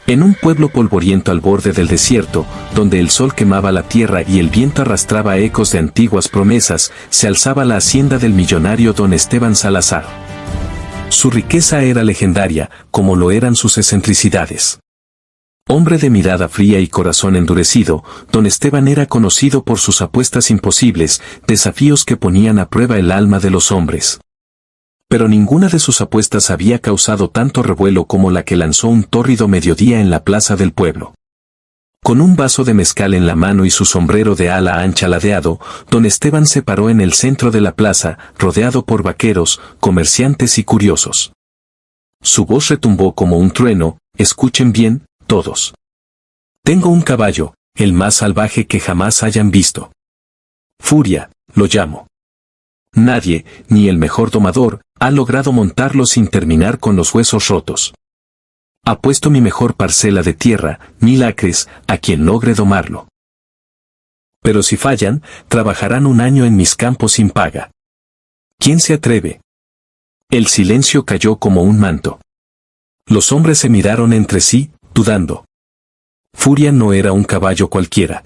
En un pueblo polvoriento al borde del desierto, donde el sol quemaba la tierra y el viento arrastraba ecos de antiguas promesas, se alzaba la hacienda del millonario don Esteban Salazar. Su riqueza era legendaria, como lo eran sus excentricidades. Hombre de mirada fría y corazón endurecido, don Esteban era conocido por sus apuestas imposibles, desafíos que ponían a prueba el alma de los hombres. Pero ninguna de sus apuestas había causado tanto revuelo como la que lanzó un tórrido mediodía en la plaza del pueblo. Con un vaso de mezcal en la mano y su sombrero de ala ancha ladeado, don Esteban se paró en el centro de la plaza, rodeado por vaqueros, comerciantes y curiosos. Su voz retumbó como un trueno: escuchen bien, todos. Tengo un caballo, el más salvaje que jamás hayan visto. Furia, lo llamo. Nadie, ni el mejor domador, ha logrado montarlo sin terminar con los huesos rotos. Apuesto mi mejor parcela de tierra, 1000 acres, a quien logre domarlo. Pero si fallan, trabajarán un año en mis campos sin paga. ¿Quién se atreve? El silencio cayó como un manto. Los hombres se miraron entre sí, dudando. Furia no era un caballo cualquiera.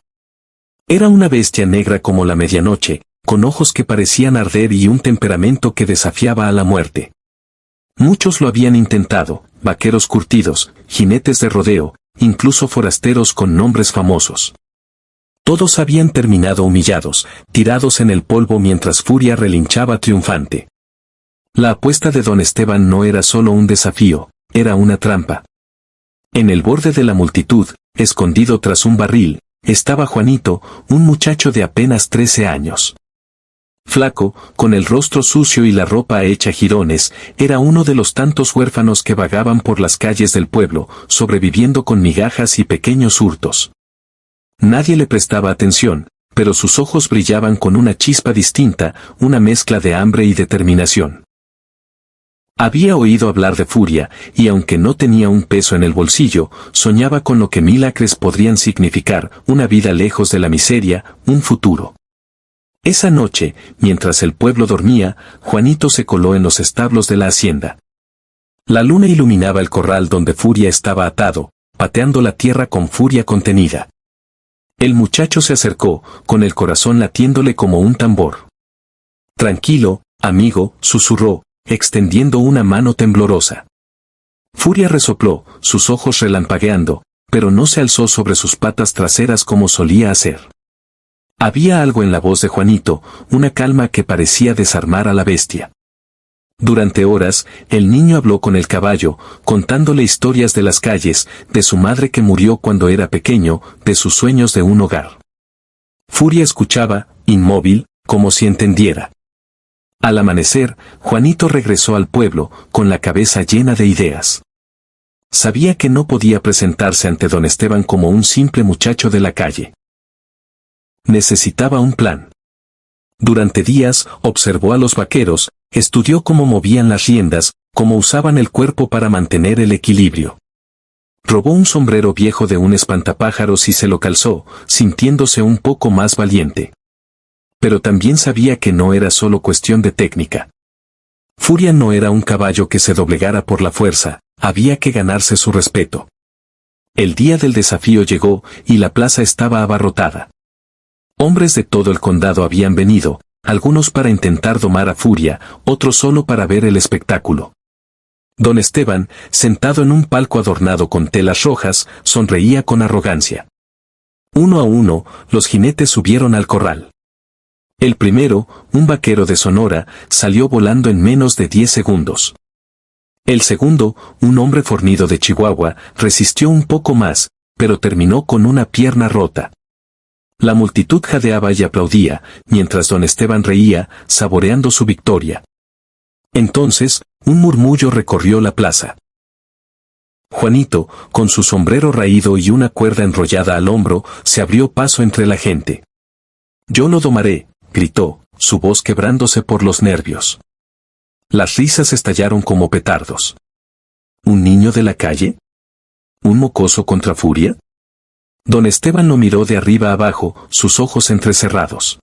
Era una bestia negra como la medianoche, con ojos que parecían arder y un temperamento que desafiaba a la muerte. Muchos lo habían intentado, vaqueros curtidos, jinetes de rodeo, incluso forasteros con nombres famosos. Todos habían terminado humillados, tirados en el polvo mientras Furia relinchaba triunfante. La apuesta de don Esteban no era solo un desafío, era una trampa. En el borde de la multitud, escondido tras un barril, estaba Juanito, un muchacho de apenas 13 años. Flaco, con el rostro sucio y la ropa hecha jirones, era uno de los tantos huérfanos que vagaban por las calles del pueblo, sobreviviendo con migajas y pequeños hurtos. Nadie le prestaba atención, pero sus ojos brillaban con una chispa distinta, una mezcla de hambre y determinación. Había oído hablar de Furia, y aunque no tenía un peso en el bolsillo, soñaba con lo que 1000 acres podrían significar: una vida lejos de la miseria, un futuro. Esa noche, mientras el pueblo dormía, Juanito se coló en los establos de la hacienda. La luna iluminaba el corral donde Furia estaba atado, pateando la tierra con furia contenida. El muchacho se acercó, con el corazón latiéndole como un tambor. Tranquilo, amigo, susurró, extendiendo una mano temblorosa. Furia resopló, sus ojos relampagueando, pero no se alzó sobre sus patas traseras como solía hacer. Había algo en la voz de Juanito, una calma que parecía desarmar a la bestia. Durante horas, el niño habló con el caballo, contándole historias de las calles, de su madre que murió cuando era pequeño, de sus sueños de un hogar. Furia escuchaba, inmóvil, como si entendiera. Al amanecer, Juanito regresó al pueblo, con la cabeza llena de ideas. Sabía que no podía presentarse ante don Esteban como un simple muchacho de la calle. Necesitaba un plan. Durante días, observó a los vaqueros, estudió cómo movían las riendas, cómo usaban el cuerpo para mantener el equilibrio. Robó un sombrero viejo de un espantapájaros y se lo calzó, sintiéndose un poco más valiente. Pero también sabía que no era solo cuestión de técnica. Furia no era un caballo que se doblegara por la fuerza, había que ganarse su respeto. El día del desafío llegó, y la plaza estaba abarrotada. Hombres de todo el condado habían venido, algunos para intentar domar a Furia, otros solo para ver el espectáculo. Don Esteban, sentado en un palco adornado con telas rojas, sonreía con arrogancia. Uno a uno, los jinetes subieron al corral. El primero, un vaquero de Sonora, salió volando en menos de 10 segundos. El segundo, un hombre fornido de Chihuahua, resistió un poco más, pero terminó con una pierna rota. La multitud jadeaba y aplaudía, mientras don Esteban reía, saboreando su victoria. Entonces, un murmullo recorrió la plaza. Juanito, con su sombrero raído y una cuerda enrollada al hombro, se abrió paso entre la gente. «Yo lo domaré», gritó, su voz quebrándose por los nervios. Las risas estallaron como petardos. ¿Un niño de la calle? ¿Un mocoso contra Furia? Don Esteban lo miró de arriba abajo, sus ojos entrecerrados.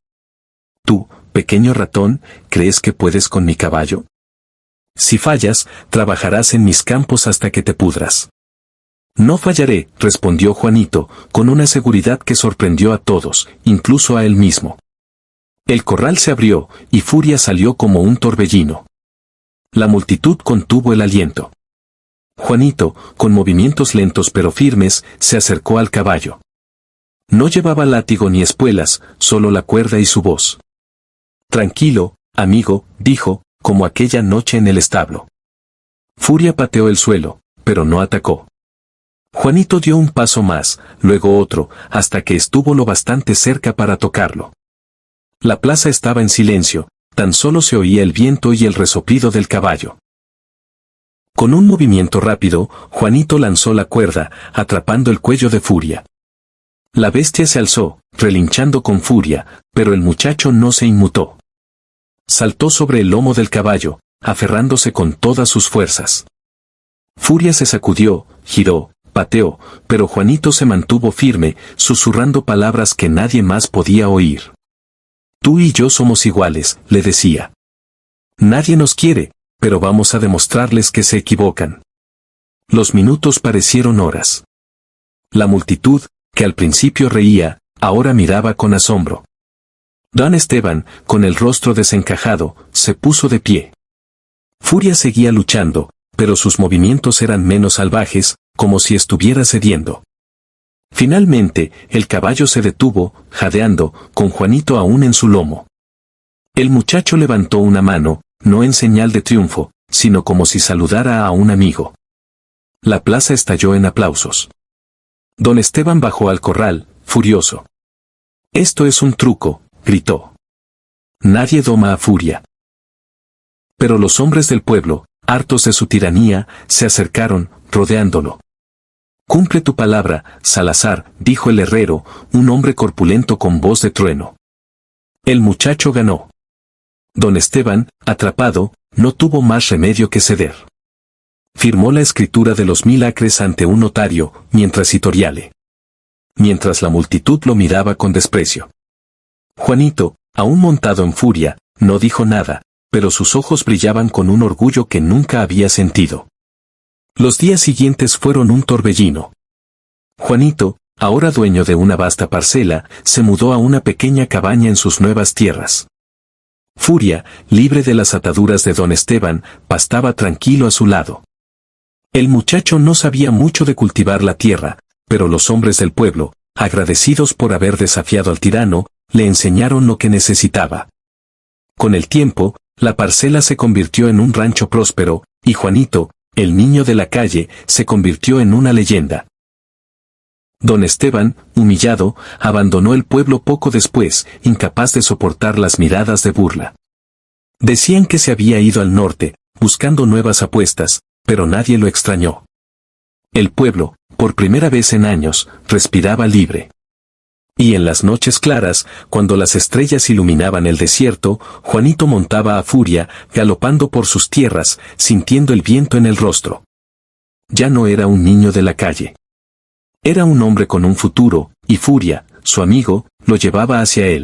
«Tú, pequeño ratón, ¿crees que puedes con mi caballo? Si fallas, trabajarás en mis campos hasta que te pudras». No fallaré, respondió Juanito, con una seguridad que sorprendió a todos, incluso a él mismo. El corral se abrió, y Furia salió como un torbellino. La multitud contuvo el aliento. Juanito, con movimientos lentos pero firmes, se acercó al caballo. No llevaba látigo ni espuelas, solo la cuerda y su voz. Tranquilo, amigo, dijo, como aquella noche en el establo. Furia pateó el suelo, pero no atacó. Juanito dio un paso más, luego otro, hasta que estuvo lo bastante cerca para tocarlo. La plaza estaba en silencio, tan solo se oía el viento y el resoplido del caballo. Con un movimiento rápido, Juanito lanzó la cuerda, atrapando el cuello de Furia. La bestia se alzó, relinchando con furia, pero el muchacho no se inmutó. Saltó sobre el lomo del caballo, aferrándose con todas sus fuerzas. Furia se sacudió, giró, pateó, pero Juanito se mantuvo firme, susurrando palabras que nadie más podía oír. Tú y yo somos iguales, le decía. Nadie nos quiere, pero vamos a demostrarles que se equivocan. Los minutos parecieron horas. La multitud, que al principio reía, ahora miraba con asombro. Don Esteban, con el rostro desencajado, se puso de pie. Furia seguía luchando, pero sus movimientos eran menos salvajes, como si estuviera cediendo. Finalmente, el caballo se detuvo, jadeando, con Juanito aún en su lomo. El muchacho levantó una mano, no en señal de triunfo, sino como si saludara a un amigo. La plaza estalló en aplausos. Don Esteban bajó al corral, furioso. Esto es un truco, gritó. Nadie doma a Furia. Pero los hombres del pueblo, hartos de su tiranía, se acercaron, rodeándolo. Cumple tu palabra, Salazar, dijo el herrero, un hombre corpulento con voz de trueno. El muchacho ganó. Don Esteban, atrapado, no tuvo más remedio que ceder. Firmó la escritura de los 1000 acres ante un notario, mientras Itoriale. Mientras la multitud lo miraba con desprecio. Juanito, aún montado en furia, no dijo nada, pero sus ojos brillaban con un orgullo que nunca había sentido. Los días siguientes fueron un torbellino. Juanito, ahora dueño de una vasta parcela, se mudó a una pequeña cabaña en sus nuevas tierras. Furia, libre de las ataduras de Don Esteban, pastaba tranquilo a su lado. El muchacho no sabía mucho de cultivar la tierra, pero los hombres del pueblo, agradecidos por haber desafiado al tirano, le enseñaron lo que necesitaba. Con el tiempo, la parcela se convirtió en un rancho próspero, y Juanito, el niño de la calle, se convirtió en una leyenda. Don Esteban, humillado, abandonó el pueblo poco después, incapaz de soportar las miradas de burla. Decían que se había ido al norte, buscando nuevas apuestas, pero nadie lo extrañó. El pueblo, por primera vez en años, respiraba libre. Y en las noches claras, cuando las estrellas iluminaban el desierto, Juanito montaba a Furia, galopando por sus tierras, sintiendo el viento en el rostro. Ya no era un niño de la calle. Era un hombre con un futuro, y Furia, su amigo, lo llevaba hacia él.